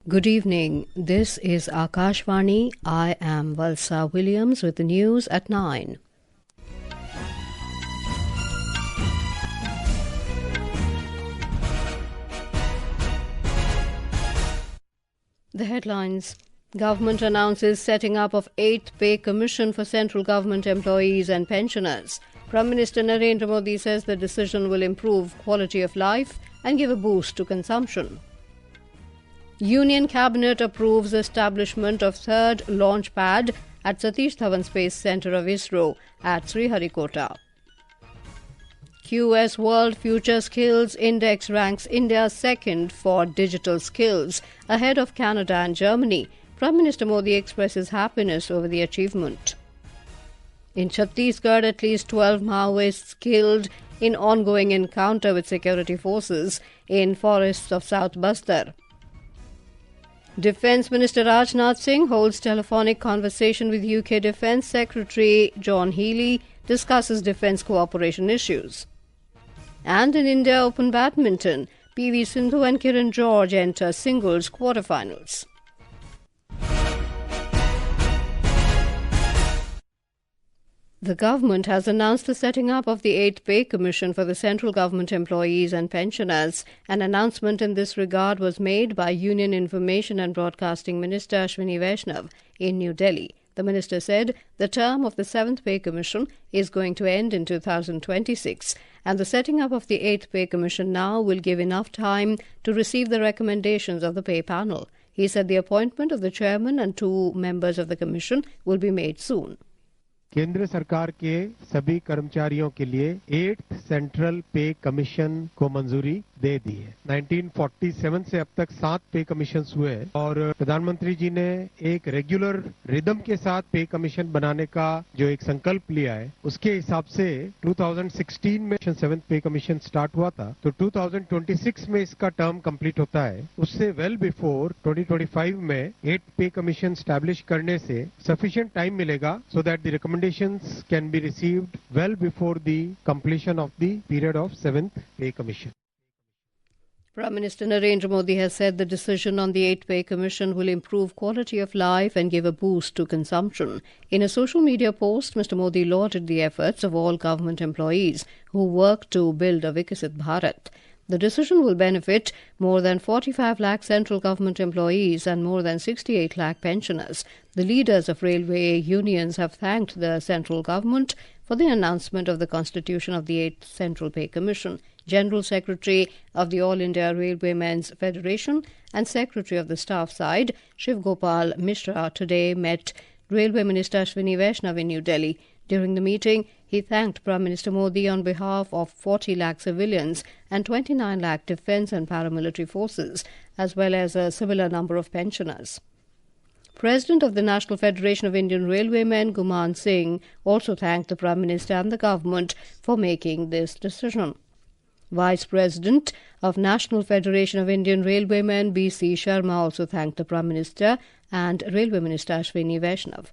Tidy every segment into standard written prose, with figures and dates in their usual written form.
Good evening. This is Akashvani. I am Valsa Williams with the news at 9. The headlines. Government announces setting up of 8th Pay Commission for central government employees and pensioners. Prime Minister Narendra Modi says the decision will improve quality of life and give a boost to consumption. Union Cabinet approves establishment of third launch pad at Satish Dhawan Space Centre of ISRO at Sriharikota. QS World Future Skills Index ranks India second for digital skills, ahead of Canada and Germany. Prime Minister Modi expresses happiness over the achievement. In Chhattisgarh, at least 12 Maoists killed in ongoing encounter with security forces in forests of South Bastar. Defence Minister Rajnath Singh holds telephonic conversation with UK Defence Secretary John Healey, discusses defence cooperation issues. And in India Open Badminton, PV Sindhu and Kiran George enter singles quarterfinals. The government has announced the setting up of the 8th Pay Commission for the central government employees and pensioners. An announcement in this regard was made by Union Information and Broadcasting Minister Ashwini Vaishnav in New Delhi. The minister said the term of the 7th Pay Commission is going to end in 2026, and the setting up of the 8th Pay Commission now will give enough time to receive the recommendations of the pay panel. He said the appointment of the chairman and 2 members of the commission will be made soon. केंद्र सरकार के सभी कर्मचारियों के लिए 8th central पे commission को मंजूरी दे दी है। 1947 से अब तक 7 पे कमीशंस हुए हैं और प्रधानमंत्री जी ने एक रेगुलर रिदम के साथ पे कमीशन बनाने का जो एक संकल्प लिया है, उसके हिसाब से 2016 में 7th पे कमीशन स्टार्ट हुआ था, तो 2026 में इसका टर्म कंप्लीट होता है। उससे वेल बिफोर 2025 में 8th पे कमीशन स्टैब्लिश करने से सफिशिएंट टाइम मिलेगा so that the recommendations can be received well before the completion of the period of 7th Pay Commission. Prime Minister Narendra Modi has said the decision on the 8th Pay Commission will improve quality of life and give a boost to consumption. In a social media post, Mr. Modi lauded the efforts of all government employees who work to build a Viksit Bharat. The decision will benefit more than 45 lakh central government employees and more than 68 lakh pensioners. The leaders of railway unions have thanked the central government for the announcement of the constitution of the 8th Central Pay Commission. General Secretary of the All India Railwaymen's Federation and Secretary of the Staff Side, Shiv Gopal Mishra, today met Railway Minister Ashwini Vaishnav in New Delhi. During the meeting, he thanked Prime Minister Modi on behalf of 40 lakh civilians and 29 lakh defence and paramilitary forces, as well as a similar number of pensioners. President of the National Federation of Indian Railwaymen, Guman Singh, also thanked the Prime Minister and the government for making this decision. Vice President of National Federation of Indian Railwaymen, B.C. Sharma, also thanked the Prime Minister and Railway Minister Ashwini Vaishnav.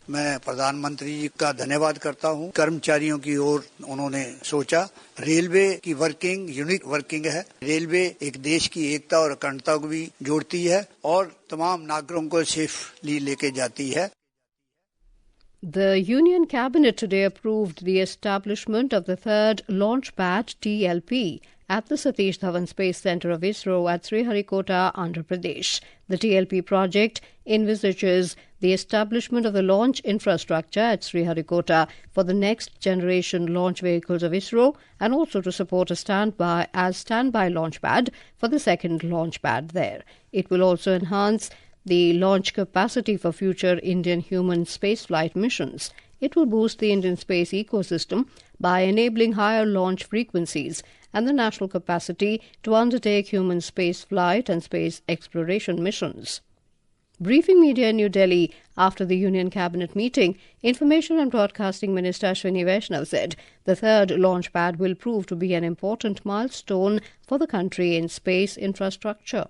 मैं प्रधानमंत्री जी का धन्यवाद करता हूं। कर्मचारियों की ओर उन्होंने सोचा। रेलवे की वर्किंग यूनिक वर्किंग है। रेलवे एक देश की एकता और अखंडता को भी जोड़ती है और तमाम नागरिकों को सेफली लेके जाती है। The Union Cabinet today approved the establishment of the third launch pad TLP at the Satish Dhawan Space Centre of ISRO at Sriharikota, Andhra Pradesh. The TLP project envisages the establishment of the launch infrastructure at Sriharikota for the next generation launch vehicles of ISRO and also to support a standby launch pad for the second launch pad there. It will also enhance the launch capacity for future Indian human spaceflight missions. It will boost the Indian space ecosystem by enabling higher launch frequencies and the national capacity to undertake human spaceflight and space exploration missions. Briefing media in New Delhi after the Union Cabinet meeting, Information and Broadcasting Minister Ashwini Vaishnav said the third launch pad will prove to be an important milestone for the country in space infrastructure.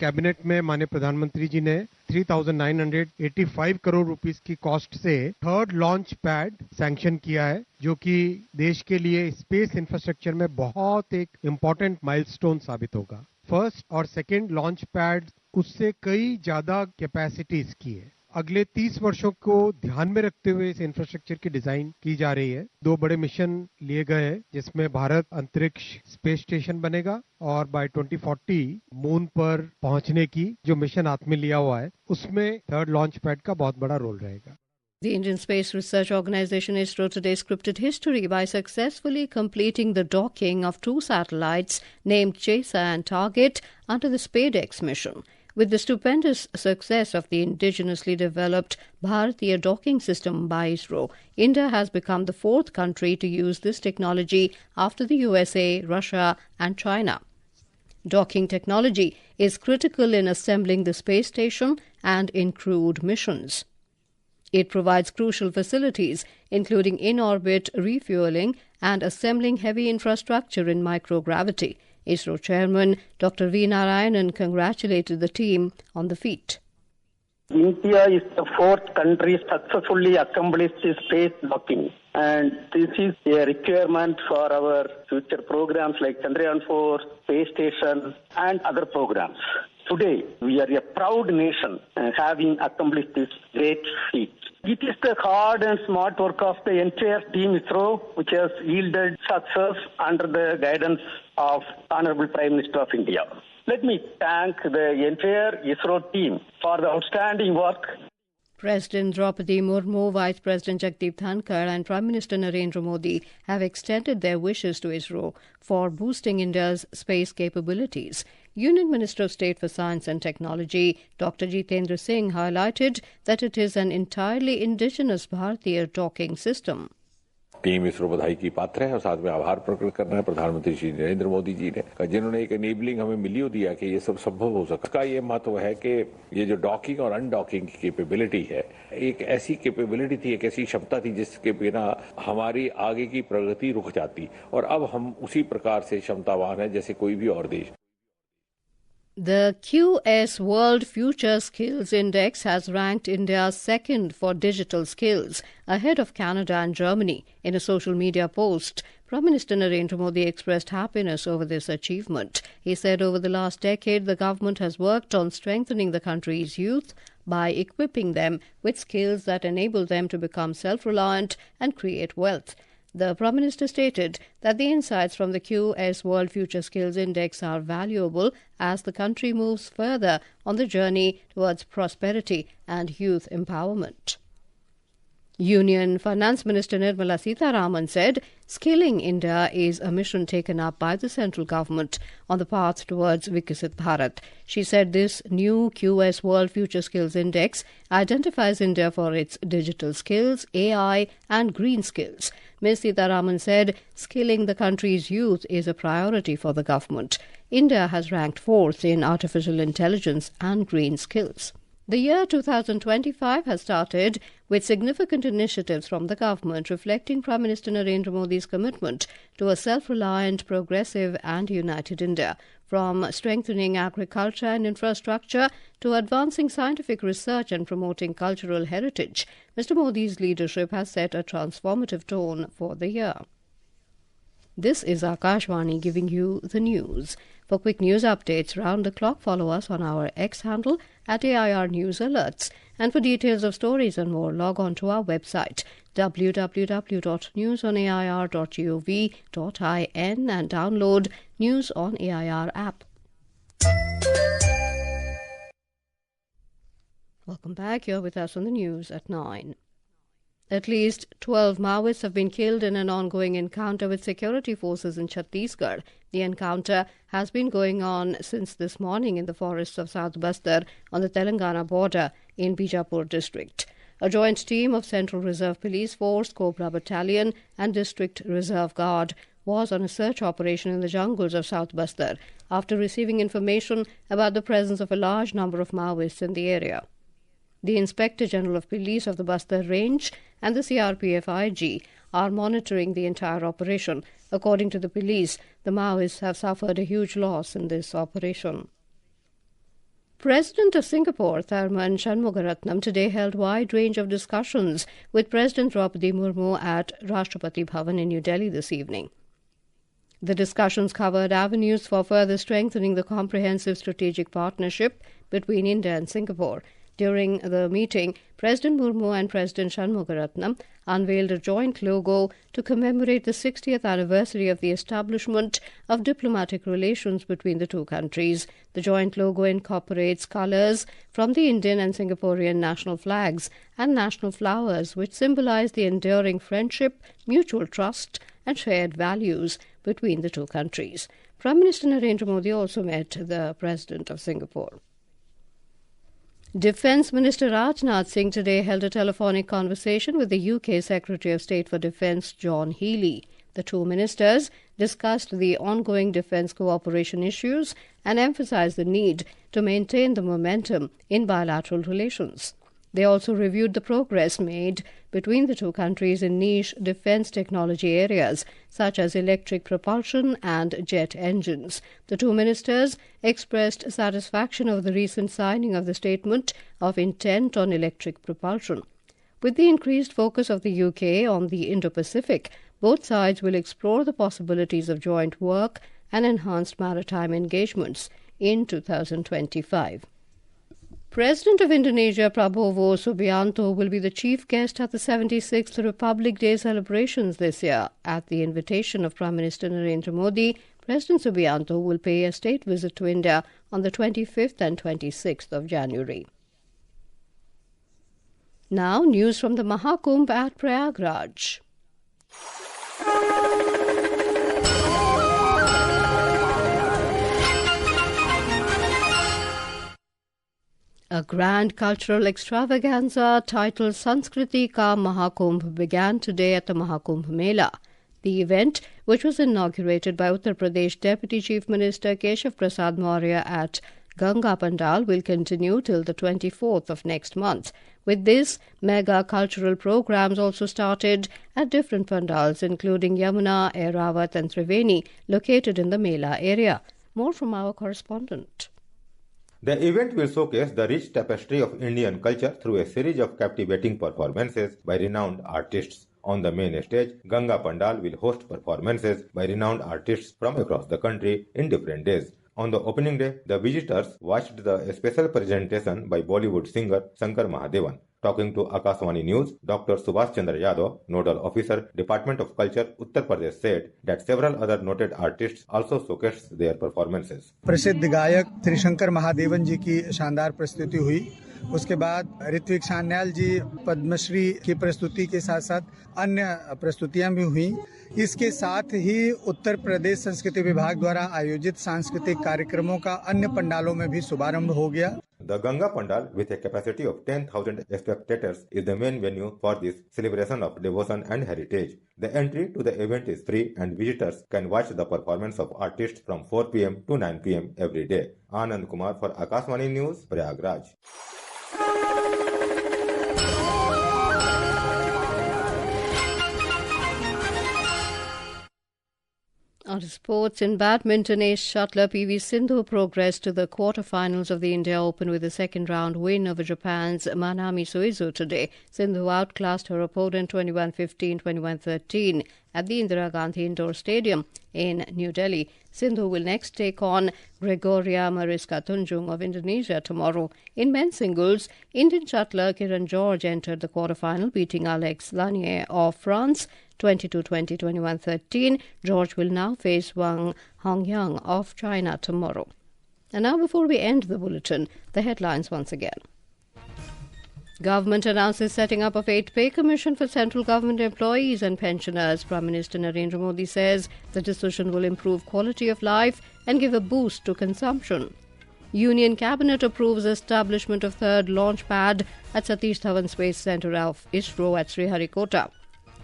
Cabinet में माननीय प्रधानमंत्री जी ने 3,985 crore rupees की cost से third launch pad sanction किया है, जो कि देश के लिए स्पेस इंफ्रास्ट्रक्चर में बहुत एक इम्पोर्टेंट माइलस्टोन साबित होगा। फर्स्ट और सेकंड लॉन्च पैड उससे कई ज्यादा कैपेसिटी इसकी है। अगले 30 वर्षों को ध्यान में रखते हुए इस इंफ्रास्ट्रक्चर की डिजाइन की जा रही है। 2 बड़े मिशन लिए गए हैं, जिसमें भारत अंतरिक्ष स्पेस स्टेशन बनेगा और बाय 2040 मून पर पहुंचने की जो मिशन हाथ में लिया हुआ है, उसमें 3rd लॉन्च पैड का बहुत बड़ा रोल रहेगा। The Indian Space Research Organisation ISRO today scripted history by successfully completing the docking of 2 satellites named Chaser and Target under the SpaceX mission. With the stupendous success of the indigenously developed Bharatiya docking system by ISRO, India has become the 4th country to use this technology after the USA, Russia and China. Docking technology is critical in assembling the space station and in crewed missions. It provides crucial facilities, including in-orbit refueling and assembling heavy infrastructure in microgravity. ISRO Chairman Dr. V. Narayanan congratulated the team on the feat. India is the 4th country successfully accomplished space docking, and this is a requirement for our future programs like Chandrayaan-4, space station and other programs. Today, we are a proud nation having accomplished this great feat. It is the hard and smart work of the entire team ISRO which has yielded success under the guidance of Honorable Prime Minister of India. Let me thank the entire ISRO team for the outstanding work. President Draupadi Murmu, Vice President Jagdeep Dhankar and Prime Minister Narendra Modi have extended their wishes to ISRO for boosting India's space capabilities. Union Minister of State for Science and Technology, Dr. Jitendra Singh, highlighted that it is an entirely indigenous Bharatiya docking system. Team ISRO बधाई की पात्र है और साथ में आभार प्रकट करना है प्रधानमंत्री श्री नरेंद्र मोदी जी ने, जिन्होंने एक एनेबलिंग हमें मिली दिया कि ये सब संभव हो सका। इसका ये महत्व है कि ये जो डॉकिंग और अनडॉकिंग की कैपेबिलिटी है, एक ऐसी कैपेबिलिटी थी, एक ऐसी क्षमता थी जिसके बिना हमारी आगे की प्रगति रुक जाती, और अब हम उसी प्रकार से क्षमतावान हैं जैसे कोई भी और देश। The QS World Future Skills Index has ranked India second for digital skills, ahead of Canada and Germany. In a social media post, Prime Minister Narendra Modi expressed happiness over this achievement. He said over the last decade, the government has worked on strengthening the country's youth by equipping them with skills that enable them to become self-reliant and create wealth. The Prime Minister stated that the insights from the QS World Future Skills Index are valuable as the country moves further on the journey towards prosperity and youth empowerment. Union Finance Minister Nirmala Sitharaman said skilling India is a mission taken up by the central government on the path towards Viksit Bharat. She said this new QS World Future Skills Index identifies India for its digital skills, AI and green skills. Ms. Sitharaman said skilling the country's youth is a priority for the government. India has ranked 4th in artificial intelligence and green skills. The year 2025 has started with significant initiatives from the government reflecting Prime Minister Narendra Modi's commitment to a self-reliant, progressive and united India. From strengthening agriculture and infrastructure to advancing scientific research and promoting cultural heritage, Mr. Modi's leadership has set a transformative tone for the year. This is Akashvani giving you the news. For quick news updates round the clock, follow us on our X handle at AIR News Alerts. And for details of stories and more, log on to our website www.newsonair.gov.in and download News on AIR app. Welcome back. You're with us on the news at 9. At least 12 Maoists have been killed in an ongoing encounter with security forces in Chhattisgarh. The encounter has been going on since this morning in the forests of South Bastar on the Telangana border in Bijapur district. A joint team of Central Reserve Police Force, Cobra Battalion and District Reserve Guard was on a search operation in the jungles of South Bastar after receiving information about the presence of a large number of Maoists in the area. The Inspector General of Police of the Bastar Range and the CRPF IG are monitoring the entire operation. According to the police, the Maoists have suffered a huge loss in this operation. President of Singapore, Tharman Shanmugaratnam, today held a wide range of discussions with President Draupadi Murmu at Rashtrapati Bhavan in New Delhi this evening. The discussions covered avenues for further strengthening the comprehensive strategic partnership between India and Singapore. During the meeting, President Murmu and President Shanmugaratnam unveiled a joint logo to commemorate the 60th anniversary of the establishment of diplomatic relations between the two countries. The joint logo incorporates colours from the Indian and Singaporean national flags and national flowers, which symbolize the enduring friendship, mutual trust, and shared values between the two countries. Prime Minister Narendra Modi also met the President of Singapore. Defence Minister Rajnath Singh today held a telephonic conversation with the UK Secretary of State for Defence John Healey. The two ministers discussed the ongoing defence cooperation issues and emphasised the need to maintain the momentum in bilateral relations. They also reviewed the progress made between the two countries in niche defence technology areas such as electric propulsion and jet engines. The two ministers expressed satisfaction over the recent signing of the Statement of Intent on Electric Propulsion. With the increased focus of the UK on the Indo-Pacific, both sides will explore the possibilities of joint work and enhanced maritime engagements in 2025. President of Indonesia Prabowo Subianto will be the chief guest at the 76th Republic Day celebrations this year. At the invitation of Prime Minister Narendra Modi, President Subianto will pay a state visit to India on the 25th and 26th of January. Now, news from the Mahakumbh at Prayagraj. A grand cultural extravaganza titled Sanskriti Ka Mahakumbh began today at the Mahakumbh Mela. The event, which was inaugurated by Uttar Pradesh Deputy Chief Minister Keshav Prasad Maurya at Ganga Pandal, will continue till the 24th of next month. With this, mega cultural programs also started at different pandals, including Yamuna, Airavat and Triveni, located in the Mela area. More from our correspondent. The event will showcase the rich tapestry of Indian culture through a series of captivating performances by renowned artists. On the main stage, Ganga Pandal will host performances by renowned artists from across the country in different days. On the opening day, the visitors watched the special presentation by Bollywood singer Shankar Mahadevan. Talking to Akashvani News, Dr. Subhash Chandra Yadav, Nodal Officer, Department of Culture, Uttar Pradesh, said that several other noted artists also showcased their performances. प्रसिद्ध गायक श्री शंकर महादेवन जी की शानदार प्रस्तुति हुई। उसके बाद ऋत्विक सान्याल जी पद्मश्री की प्रस्तुति के साथ साथ अन्य प्रस्तुतियां भी हुई। इसके साथ ही उत्तर प्रदेश संस्कृति विभाग द्वारा आयोजित सांस्कृतिक कार्यक्रमों का अन्य पंडालों में भी शुभारंभ हो गया। The Ganga Pandal, with a capacity of 10,000 spectators, is the main venue for this celebration of devotion and heritage. The entry to the event is free and visitors can watch the performance of artists from 4 p.m. to 9 p.m. every day. Anand Kumar for Akashvani News, Prayagraj. On to sports, in badminton, ace shuttler PV Sindhu progressed to the quarter-finals of the India Open with a second-round win over Japan's Manami Suizu today. Sindhu outclassed her opponent 21-15, 21-13 at the Indira Gandhi Indoor Stadium in New Delhi. Sindhu will next take on Gregoria Mariska Tunjung of Indonesia tomorrow. In men's singles, Indian shuttler Kiran George entered the quarter-final, beating Alex Lanier of France 22-20, 21-13. George will now face Wang Hongyang of China tomorrow. And now, before we end the bulletin, the headlines once again. Government announces setting up of 8 pay commission for central government employees and pensioners. Prime Minister Narendra Modi says the decision will improve quality of life and give a boost to consumption. Union Cabinet approves establishment of third launch pad at Satish Dhawan Space Centre of ISRO at Sriharikota.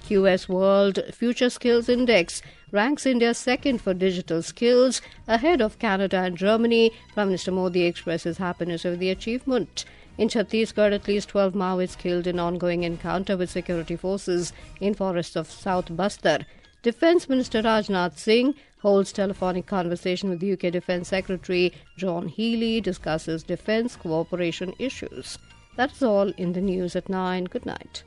QS World Future Skills Index ranks India second for digital skills, ahead of Canada and Germany. Prime Minister Modi expresses happiness over the achievement. In Chhattisgarh, at least 12 Maoists killed in ongoing encounter with security forces in forests of South Bastar. Defence Minister Rajnath Singh holds telephonic conversation with UK Defence Secretary John Healey, discusses defence cooperation issues. That's all in the news at 9. Good night.